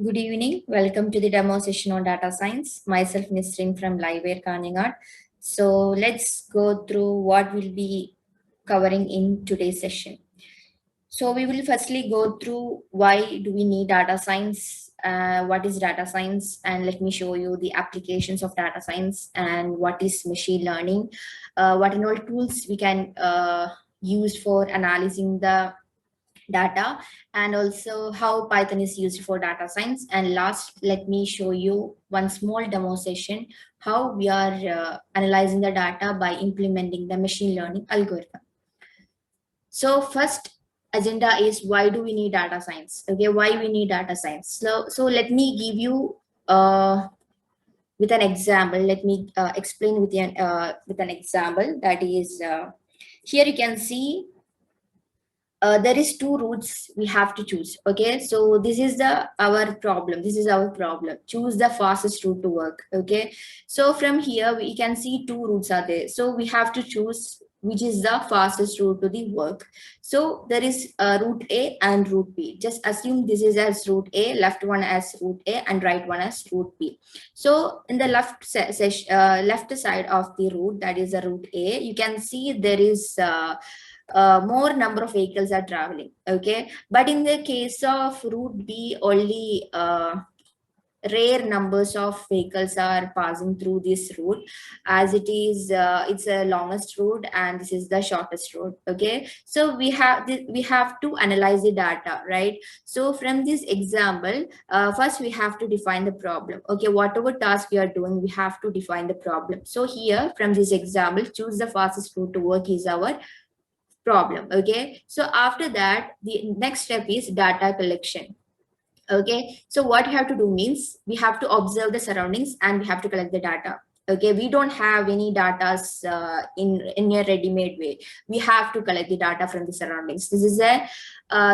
Good evening. Welcome to the demo session on data science. Myself, Nisreen from Livewire Kanhangad. So let's go through what we'll be covering in today's session. So we will firstly go through why do we need data science, what is data science, and let me show you the applications of data science and what is machine learning, what and all tools we can use for analyzing the data, and also how Python is used for data science. And last, let me show you one small demo session how we are analyzing the data by implementing the machine learning algorithm. So first agenda is why do we need data science? Okay, why we need data science? So let me give you with an example. Let me explain with an example. That is, here you can see there is two routes we have to choose. Okay, so this is our problem. This is our problem. Choose the fastest route to work. Okay, so from here we can see two routes are there. So we have to choose which is the fastest route to the work. So there is route A and route B. Just assume this is as route A, left one as route A, and right one as route B. So in the left side of the route, that is the route A, you can see there is more number of vehicles are traveling. Okay, but in the case of route B, only rare numbers of vehicles are passing through this route, as it is it's a longest route and this is the shortest route. Okay, so we have to analyze the data, right? So from this example, first we have to define the problem. Okay, whatever task we are doing, we have to define the problem. So here from this example, choose the fastest route to work is our problem. Okay, so after that the next step is data collection. Okay, so what you have to do means we have to observe the surroundings and we have to collect the data. Okay, we don't have any data in a ready-made way. We have to collect the data from the surroundings. This is a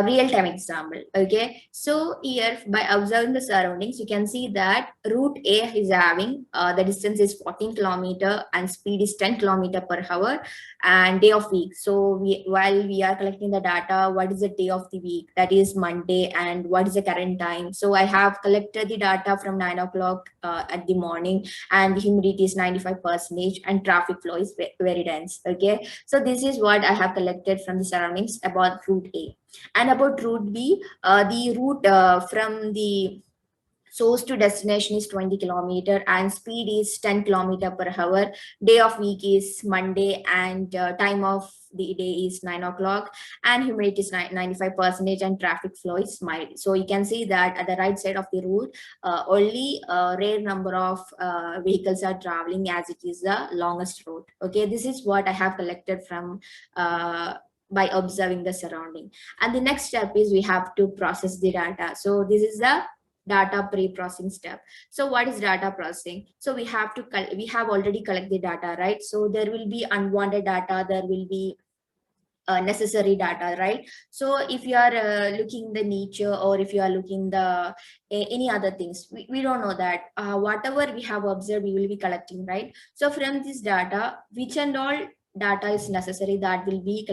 real-time example. Okay, so here by observing the surroundings, you can see that route A is having the distance is 14 kilometer and speed is 10 kilometer per hour and day of week. So while we are collecting the data, what is the day of the week? That is Monday. And what is the current time? So I have collected the data from 9 o'clock at the morning, and the humidity is 95% and traffic flow is very dense. Okay, so this is what I have collected from the surroundings about route A. And about route B, the route from the source to destination is 20 kilometer and speed is 10 kilometer per hour. Day of week is Monday and time of the day is 9 o'clock and humidity is 95% and traffic flow is mild. So you can see that at the right side of the route, only a rare number of vehicles are traveling, as it is the longest route. Okay, this is what I have collected from by observing the surrounding. And the next step is we have to process the data. So this is the data pre-processing step. So what is data processing? So we have already collected the data, right? So there will be unwanted data, there will be necessary data, right? So if you are looking the nature, or if you are looking the any other things, we don't know that whatever we have observed we will be collecting, right? So from this data, which and all data is necessary, that will be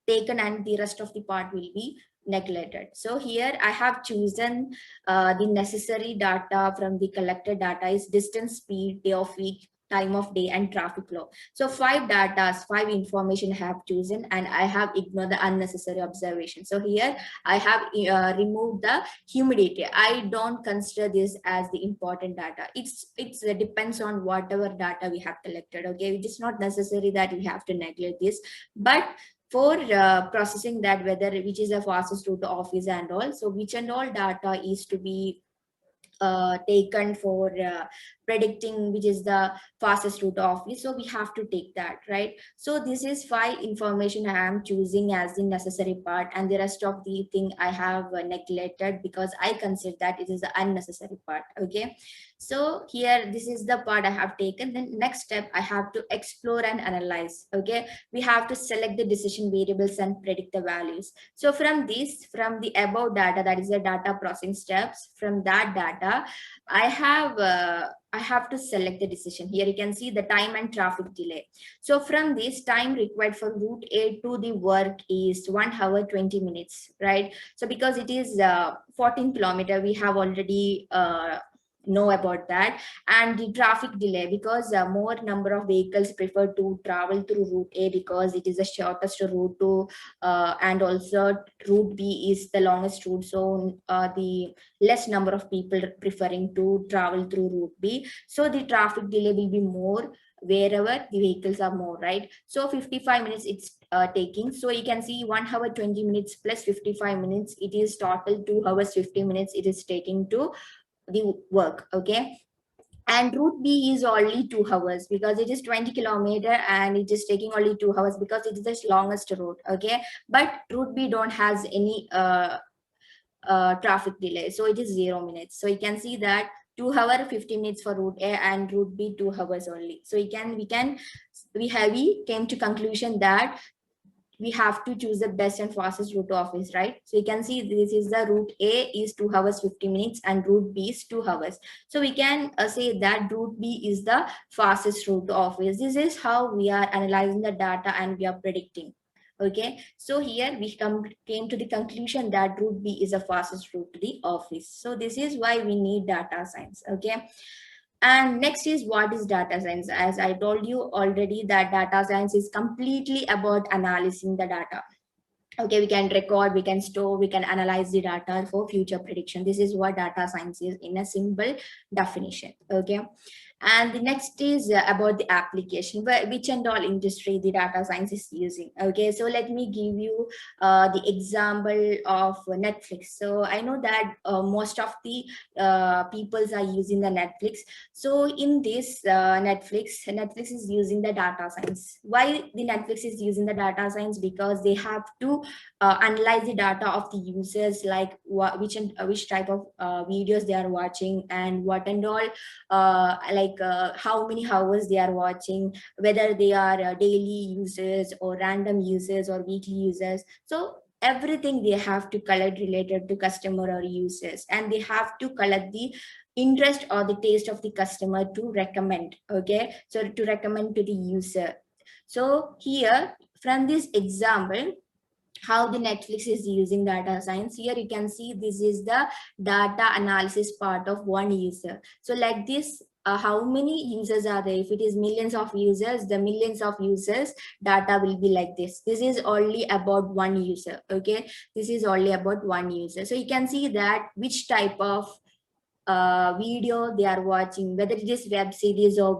taken, and the rest of the part will be neglected. So here I have chosen the necessary data from the collected data is distance, speed, day of week, time of day, and traffic flow. So five information I have chosen, and I have ignored the unnecessary observation. So here I have removed the humidity. I don't consider this as the important data. It depends on whatever data we have collected. Okay, it is not necessary that we have to neglect this, but for processing that, whether which is the fastest route to office and all, so which and all data is to be taken for predicting which is the fastest route to office. So we have to take that, right? So this is five information I am choosing as the necessary part, and the rest of the thing I have neglected because I consider that it is the unnecessary part. Okay, so here this is the part I have taken. Then next step, I have to explore and analyze. Okay, we have to select the decision variables and predict the values. So from the above data, that is the data processing steps, from that data data, I have to select the decision. Here you can see the time and traffic delay. So from this, time required for route A to the work is 1 hour 20 minutes, right? So because it is 14 kilometer, we have already know about that. And the traffic delay, because more number of vehicles prefer to travel through route A because it is the shortest route to and also route B is the longest route, so the less number of people preferring to travel through route B, so the traffic delay will be more wherever the vehicles are more, right? So 55 minutes it's taking. So you can see 1 hour 20 minutes plus 55 minutes, it is total 2 hours 50 minutes it is taking to the work. Okay, and route B is only 2 hours because it is 20 kilometer and it is taking only 2 hours because it is the longest route. Okay, but route B don't has any traffic delay, so it is 0 minutes. So you can see that 2 hour 50 minutes for route A and route B 2 hours only. So we came to conclusion that we have to choose the best and fastest route to office, right? So you can see this is the route A is 2 hours 50 minutes and route B is 2 hours. So we can say that route B is the fastest route to office. This is how we are analyzing the data and we are predicting. Okay, so here we came to the conclusion that route B is the fastest route to the office. So this is why we need data science. Okay, and next is, what is data science? As I told you already, that data science is completely about analyzing the data. Okay, we can record, we can store, we can analyze the data for future prediction. This is what data science is in a simple definition. Okay, and the next is about the application, which and all industry the data science is using. Okay, so let me give you the example of Netflix. So I know that most of the peoples are using the Netflix. So in this Netflix is using the data science. Why the Netflix is using the data science? Because they have to analyze the data of the users, like which type of videos they are watching and what and all, how many hours they are watching, whether they are daily users or random users or weekly users. So everything they have to collect related to customer or users, and they have to collect the interest or the taste of the customer to recommend. Okay, so to recommend to the user. So here from this example, how the Netflix is using data science, here you can see this is the data analysis part of one user. So like this, how many users are there? If it is millions of users, the millions of users data will be like this. This is only about one user. Okay, this is only about one user. So you can see that which type of video they are watching, whether it is web series or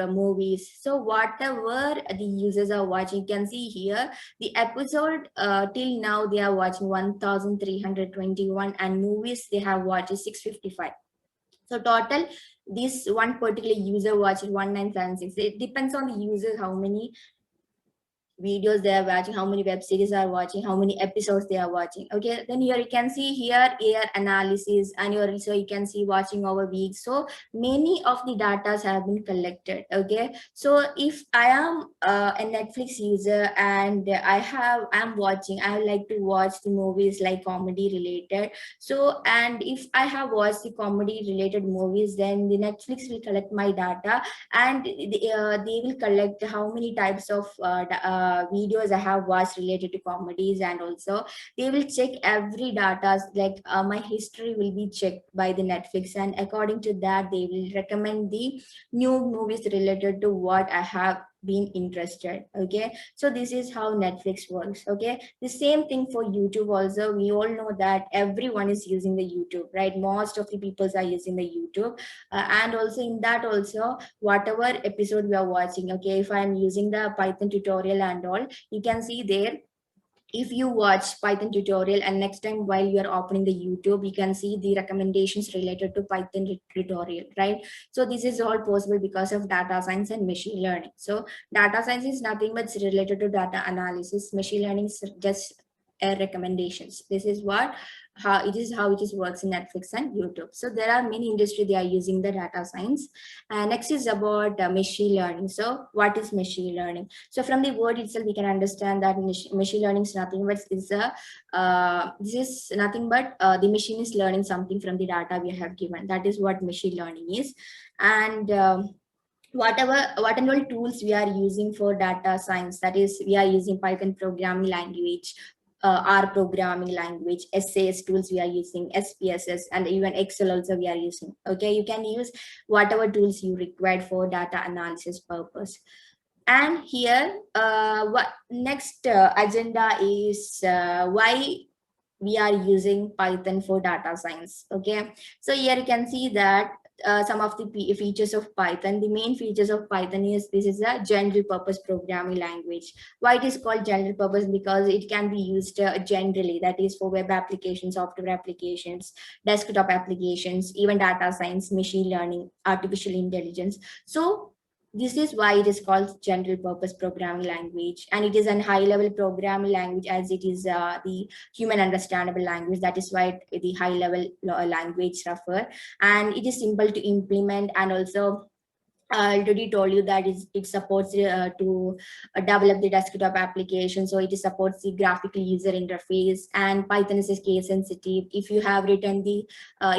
movies. So whatever the users are watching, you can see here the episode till now they are watching 1321, and movies they have watched 655. So total, this one particular user watches 1976. It depends on the user how many videos they are watching, how many web series are watching, how many episodes they are watching. Okay, then here you can see here air analysis, and here also you can see watching over weeks. So many of the data have been collected. Okay, so if I am a Netflix user and I'm watching, I like to watch the movies like comedy related. So, and if I have watched the comedy related movies, then the Netflix will collect my data, and they will collect how many types of videos I have watched related to comedies, and also they will check every data, like my history will be checked by the Netflix, and according to that they will recommend the new movies related to what I have been interested. Okay, so this is how Netflix works. Okay, the same thing for YouTube also. We all know that everyone is using the YouTube, right? Most of the people are using the YouTube, and also in that also, whatever episode we are watching, okay, if I'm using the Python tutorial and all, you can see there, if you watch Python tutorial and next time while you are opening the YouTube, you can see the recommendations related to Python tutorial, right? So this is all possible because of data science and machine learning. So data science is nothing but related to data analysis. Machine learning is just recommendations. This is what how it is works in Netflix and YouTube. So there are many industry they are using the data science. Next is about machine learning. So what is machine learning? So from the word itself we can understand that machine learning is nothing but this is nothing but the machine is learning something from the data we have given. That is what machine learning is. And what and all tools we are using for data science, that is we are using Python programming language, R programming language, SAS tools we are using, SPSS, and even Excel also we are using. Okay, you can use whatever tools you require for data analysis purpose. And here what next agenda is why we are using Python for data science. Okay, so here you can see that some of the features of Python. The main features of Python is this is a general purpose programming language. Why it is called general purpose? Because it can be used generally, that is for web applications, software applications, desktop applications, even data science, machine learning, artificial intelligence. So this is why it is called general purpose programming language, and it is a high level programming language as it is the human understandable language. That is why the high level language refer, and it is simple to implement. And also I already told you that it supports to develop the desktop application. So it supports the graphical user interface, and Python is case sensitive. If you have written the,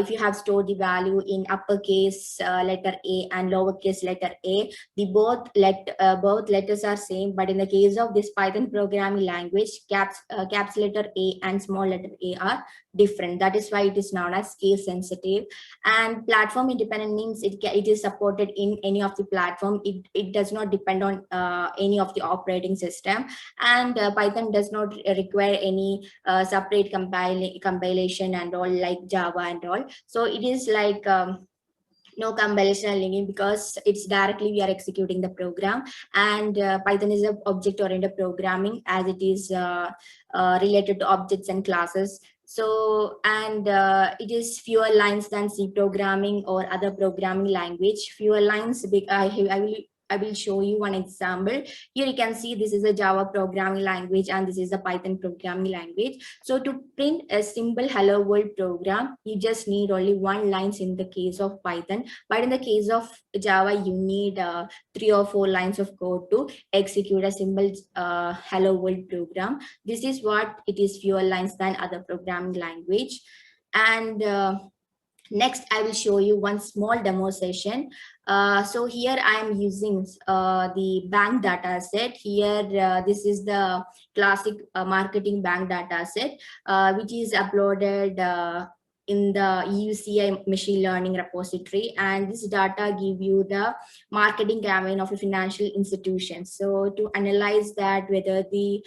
if you have stored the value in uppercase letter A and lowercase letter A, the both letters are same. But in the case of this Python programming language, caps letter A and small letter A are different. That is why it is known as case sensitive. And platform independent means it is supported in any of the platform. It does not depend on any of the operating system. And Python does not require any separate compilation and all like Java and all. So it is like no compilation or linking, because it's directly we are executing the program. And Python is a object oriented programming, as it is related to objects and classes. So, and it is fewer lines than C programming or other programming language. Fewer lines. I will show you one example. Here you can see this is a Java programming language and this is a Python programming language. So to print a simple hello world program, you just need only one lines in the case of Python. But in the case of Java, you need 3 or 4 lines of code to execute a simple hello world program. This is what it is, fewer lines than other programming language. And next, I will show you one small demo session. So here I am using the bank data set. Here, this is the classic marketing bank data set, which is uploaded in the UCI machine learning repository. And this data give you the marketing campaign of a financial institution. So to analyze that whether the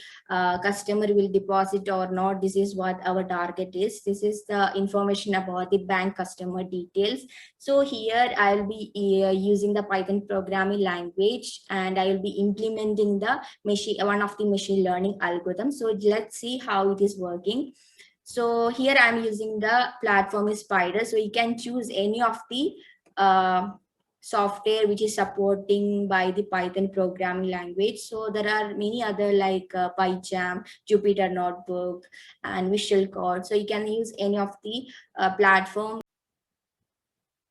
customer will deposit or not, this is what our target is. This is the information about the bank customer details. So here I'll be using the Python programming language, and I will be implementing the one of the machine learning algorithms. So let's see how it is working. So here I'm using the platform is Spider. So you can choose any of the software which is supporting by the Python programming language. So there are many other like PyCharm, Jupyter Notebook, and Visual Code. So you can use any of the platform.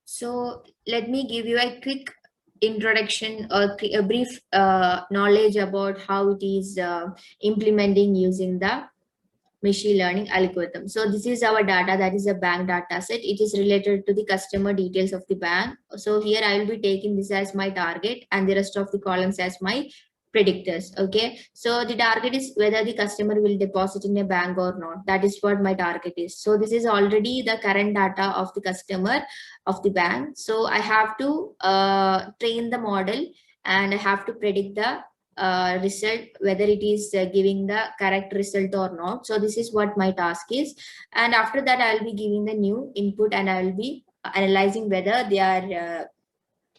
So let me give you a quick introduction or a brief knowledge about how it is implementing using the machine learning algorithm. So this is our data, that is a bank data set. It is related to the customer details of the bank. So here I will be taking this as my target and the rest of the columns as my predictors. Okay, so the target is whether the customer will deposit in a bank or not. That is what my target is. So this is already the current data of the customer of the bank. So I have to train the model, and I have to predict the result, whether it is giving the correct result or not. So this is what my task is. And after that, I'll be giving the new input, and I will be analyzing whether they are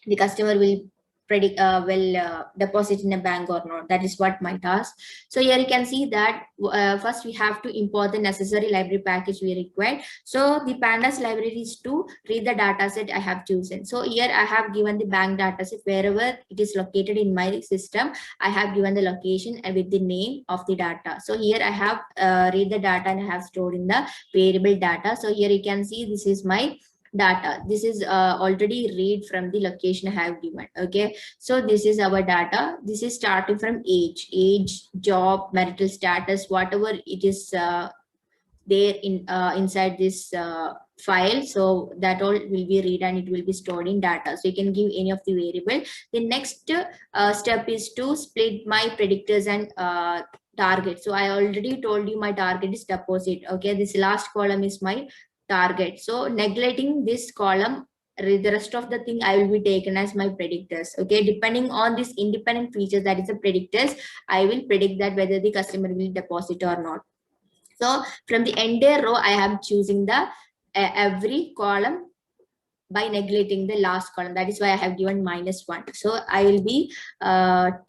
the customer will deposit in a bank or not. That is what my task. So here you can see that first we have to import the necessary library package we require. So the pandas library is to read the data set I have chosen. So here I have given the bank data set wherever it is located in my system. I have given the location and with the name of the data. So here I have read the data and I have stored in the variable data. So here you can see this is my data. This is already read from the location I have given. Okay, so this is our data. This is starting from age, job, marital status, whatever it is there in inside this file. So that all will be read and it will be stored in data. So you can give any of the variable. The next step is to split my predictors and target. So I already told you my target is deposit. Okay, this last column is my target. So neglecting this column, the rest of the thing I will be taken as my predictors. Okay, depending on this independent features, that is the predictors, I will predict that whether the customer will deposit or not. So from the entire row, I am choosing the every column by neglecting the last column. That is why I have given -1. So I will be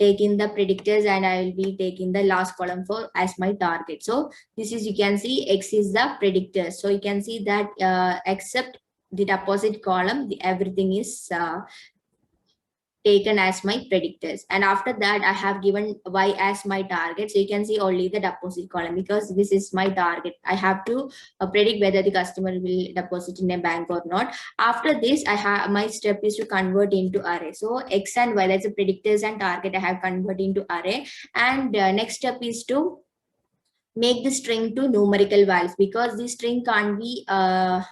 taking the predictors and I will be taking the last column for as my target. So this is, you can see X is the predictor. So you can see that except the deposit column, everything is taken as my predictors. And after that I have given Y as my target. So you can see only the deposit column because this is my target. I have to predict whether the customer will deposit in a bank or not. After this, I have my step is to convert into array. So X and Y, that's the predictors and target, I have converted into array. And next step is to make the string to numerical values because the string can't be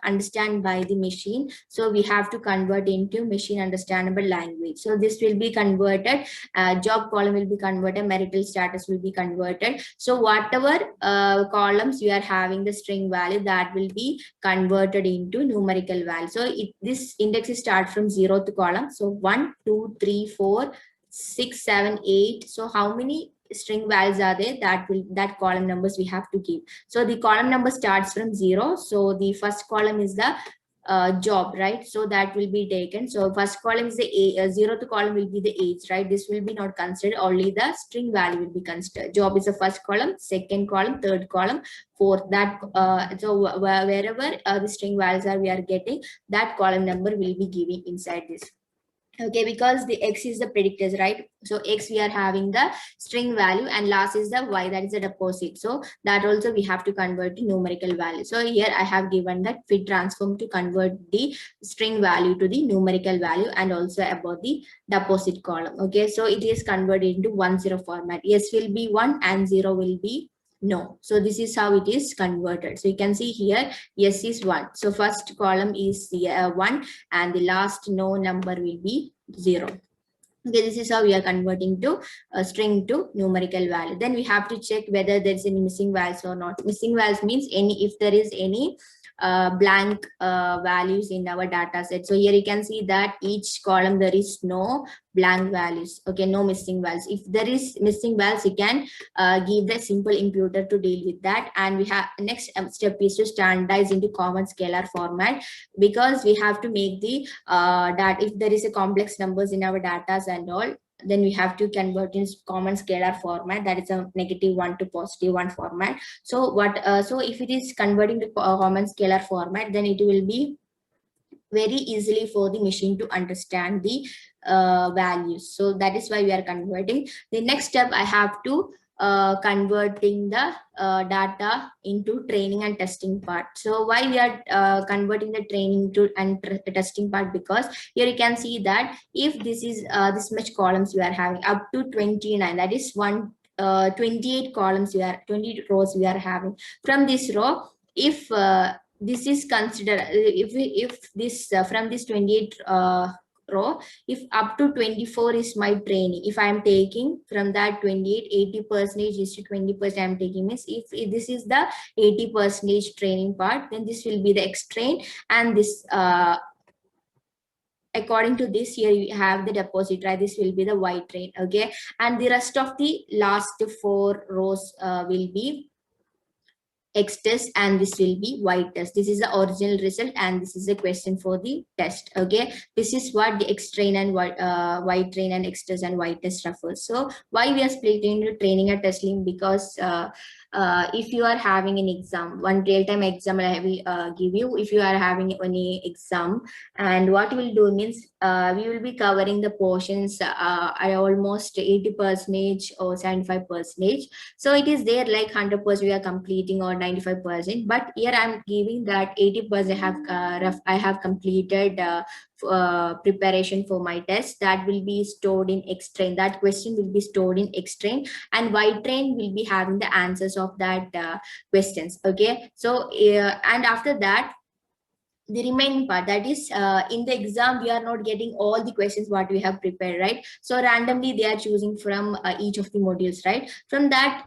understand by the machine. So we have to convert into machine understandable language. So this will be converted, job column will be converted, marital status will be converted. So whatever columns you are having the string value, that will be converted into numerical value. So this index is start from 0th column. So 1, 2, 3, 4, 6, 7, 8. So how many string values are there, that column numbers we have to give. So the column number starts from 0. So the first column is the job, right? So that will be taken. So first column is the 0th column will be the age, right? This will be not considered, only the string value will be considered. Job is the first column, second column, third column, fourth. That so wherever the string values are we are getting, that column number will be giving inside this. Okay, because the X is the predictors, right? So X we are having the string value and last is the Y, that is the deposit. So that also we have to convert to numerical value. So here I have given that fit transform to convert the string value to the numerical value and also about the deposit column. Okay, so it is converted into 1-0 format. Yes will be 1 and 0 will be no. So this is how it is converted. So you can see here, yes is 1. So first column is 1 and the last no number will be 0. Okay, this is how we are converting to a string to numerical value. Then we have to check whether there is any missing values or not. Missing values means if there is any blank values in our data set. So here you can see that each column there is no blank values. Okay, no missing values. If there is missing values, you can give the simple imputer to deal with that. And we have next step is to standardize into common scalar format, because we have to make the that if there is a complex numbers in our data and all, then we have to convert in common scalar format, that is a -1 to +1 format. So what so if it is converting to common scalar format, then it will be very easily for the machine to understand the values. So that is why we are converting. The next step I have to converting the data into training and testing part. So why we are converting the training to and testing part? Because here you can see that if this is this much columns we are having up to 29, that is 28 columns we are 20 rows we are having. From this row, if this is considered, if this from this 28 row, if up to 24 is my training, if I am taking from that 28, 80% is to 20% I am taking, means if this is the 80% training part, then this will be the X train, and this according to this, here you have the deposit, right? This will be the Y train. Okay, and the rest of the last 4 rows will be X test and this will be Y test. This is the original result and this is the question for the test. Okay, this is what the X train and Y train and X test and Y test refers. So why we are splitting into training and testing? Because if you are having an exam, one real-time exam I will give you. If you are having any exam, and what we'll do means we will be covering the portions at almost 80% or 75%. So it is there like 100% we are completing or 95%. But here I'm giving that 80% I have completed preparation for my test. That will be stored in X train. That question will be stored in X train, and Y train will be having the answers of that questions. Okay, so and after that, the remaining part, that is in the exam we are not getting all the questions what we have prepared, right? So randomly they are choosing from each of the modules, right? From that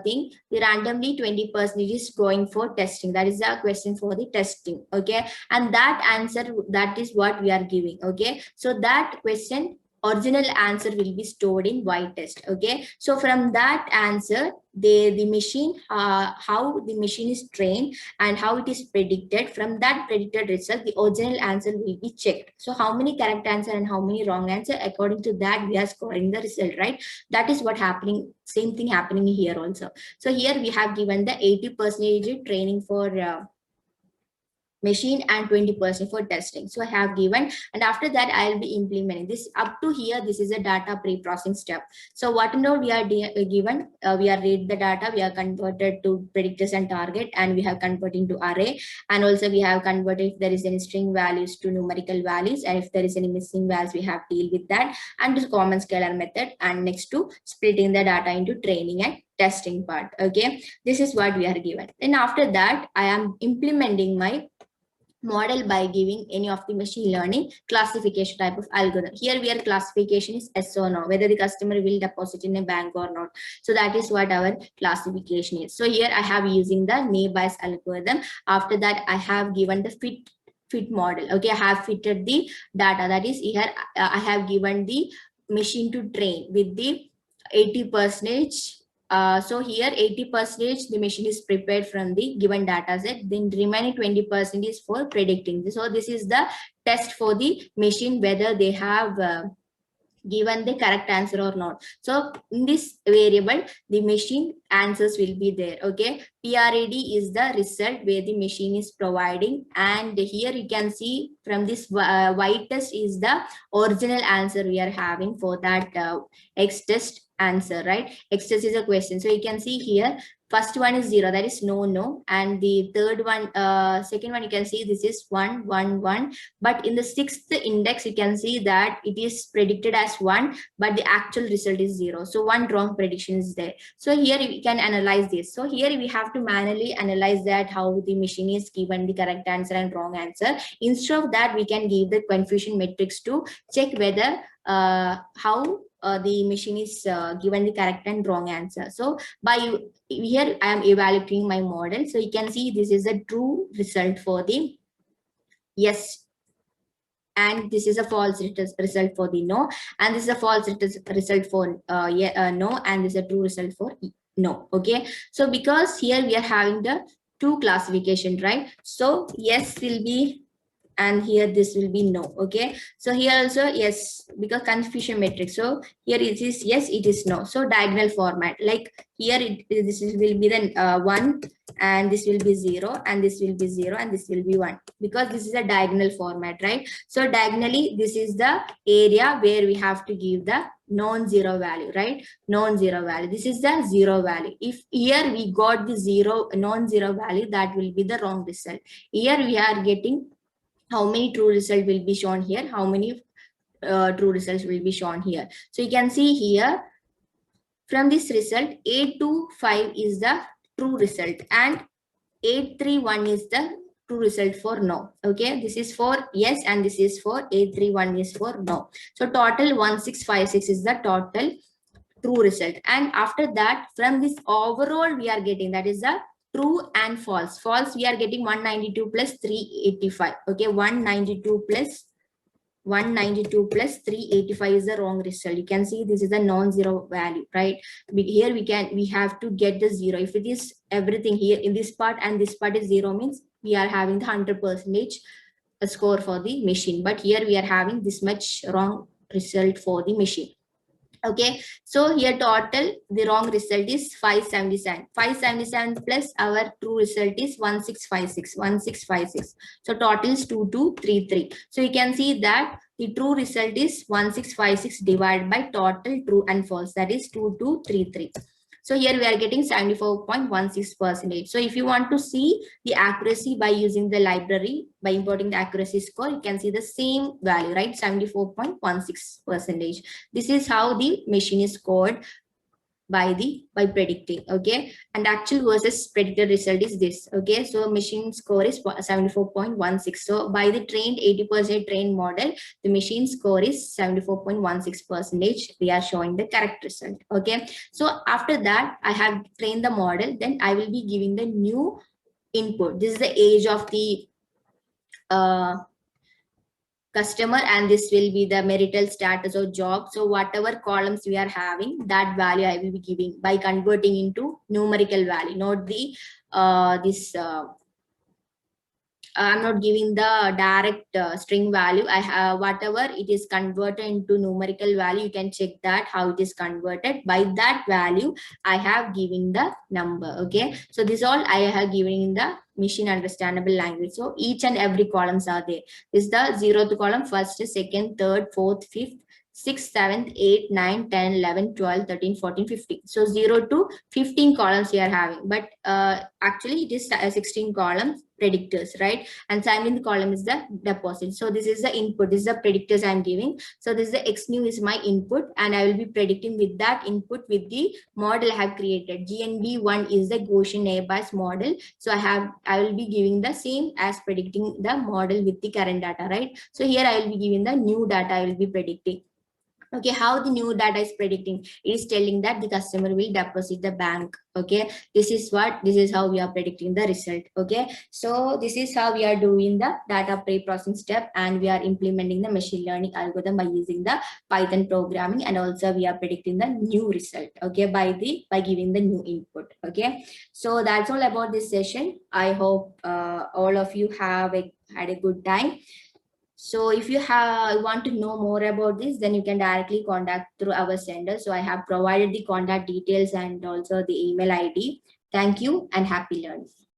thing, the randomly 20% is going for testing. That is the question for the testing. Okay, and that answer, that is what we are giving. Okay, so that question original answer will be stored in Y test. Okay, so from that answer, the machine, how the machine is trained and how it is predicted, from that predicted result the original answer will be checked. So how many correct answer and how many wrong answer, according to that we are scoring the result, right? That is what happening, same thing happening here also. So here we have given the 80% training for machine and 20% for testing. So I have given, and after that I'll be implementing this. Up to here, this is a data pre-processing step. So whatever we are given, we are read the data, we are converted to predictors and target, and we have converted to array, and also we have converted if there is any string values to numerical values, and if there is any missing values we have deal with that, and the common scalar method, and next to splitting the data into training and testing part. Okay, this is what we are given. Then after that I am implementing my model by giving any of the machine learning classification type of algorithm. Here we are classification is yes or no, whether the customer will deposit in a bank or not. So that is what our classification is. So here I have using the naive Bayes algorithm. After that I have given the fit model. Okay, I have fitted the data. That is here I have given the machine to train with the 80%. So here 80% the machine is prepared from the given data set, then the remaining 20% is for predicting. So this is the test for the machine, whether they have given the correct answer or not. So in this variable the machine answers will be there. Okay, PRAD is the result where the machine is providing, and here you can see from this Y test is the original answer we are having for that X test answer, right? X test is a question. So you can see here first one is 0, that is no, and the third one, second one, you can see this is 1, 1, 1. But in the sixth index, you can see that it is predicted as 1, but the actual result is 0. So one wrong prediction is there. So here we can analyze this. So here we have to manually analyze that how the machine is given the correct answer and wrong answer. Instead of that, we can give the confusion matrix to check whether how the machine is given the correct and wrong answer. So by here I am evaluating my model. So you can see this is a true result for the yes, and this is a false result for the no, and this is a false result for no, and this is a true result for no. Okay, so because here we are having the two classification, right? So yes will be, and here this will be no. Okay, so here also yes, because confusion matrix. So here it is yes, it is no. So diagonal format, like here this will be the 1, and this will be 0, and this will be 0, and this will be 1, because this is a diagonal format, right? So diagonally this is the area where we have to give the non-zero value, right? Non-zero value, this is the 0 value. If here we got the 0 non-zero value, that will be the wrong result. Here we are getting how many true result will be shown here, how many true results will be shown here. So you can see here from this result 825 is the true result, and 831 is the true result for no. Okay, this is for yes, and this is for 831 is for no. So total 1656 is the total true result. And after that, from this overall we are getting, that is the true and false. False we are getting 192 plus 385. Okay, 192 plus 192 plus 385 is the wrong result. You can see this is a non-zero value, right? Here we have to get the zero. If it is everything here in this part and this part is zero, means we are having the 100% score for the machine. But here we are having this much wrong result for the machine. Okay, so here total the wrong result is 577. 577 plus our true result is 1656. 1656. So total is 2233. So you can see that the true result is 1656 divided by total true and false, that is 2233. So here we are getting 74.16%. So if you want to see the accuracy by using the library, by importing the accuracy score, you can see the same value, right? 74.16%. This is how the machine is scored by predicting. Okay, and actual versus predicted result is this. Okay, so machine score is 74.16. so by the trained 80% trained model, the machine score is 74.16%. We are showing the correct result. Okay, so after that I have trained the model, then I will be giving the new input. This is the age of the customer, and this will be the marital status or job. So whatever columns we are having, that value I will be giving by converting into numerical value, not the I'm not giving the direct string value. I have whatever it is converted into numerical value. You can check that how it is converted. By that value, I have given the number. Okay, so this all I have given in the machine understandable language. So each and every columns are there. This is the 0th column, first, second, third, fourth, fifth, 6, 7, 8, 9, 10, 11, 12, 13, 14, 15. So 0 to 15 columns we are having. But actually it is 16 columns predictors, right? And 7th column is the deposit. So this is the input. This is the predictors I am giving. So this is the X new is my input, and I will be predicting with that input with the model I have created. GNB1 is the Gaussian nearby model. So I will be giving the same as predicting the model with the current data, right? So here I will be giving the new data I will be predicting. Okay, how the new data is predicting? It is telling that the customer will deposit the bank. Okay, this is how we are predicting the result. Okay, so this is how we are doing the data pre-processing step, and we are implementing the machine learning algorithm by using the Python programming, and also we are predicting the new result. Okay, by giving the new input. Okay, so that's all about this session. I hope all of you have had a good time. So if you want to know more about this, then you can directly contact through our sender. So I have provided the contact details and also the email ID. Thank you and happy learning.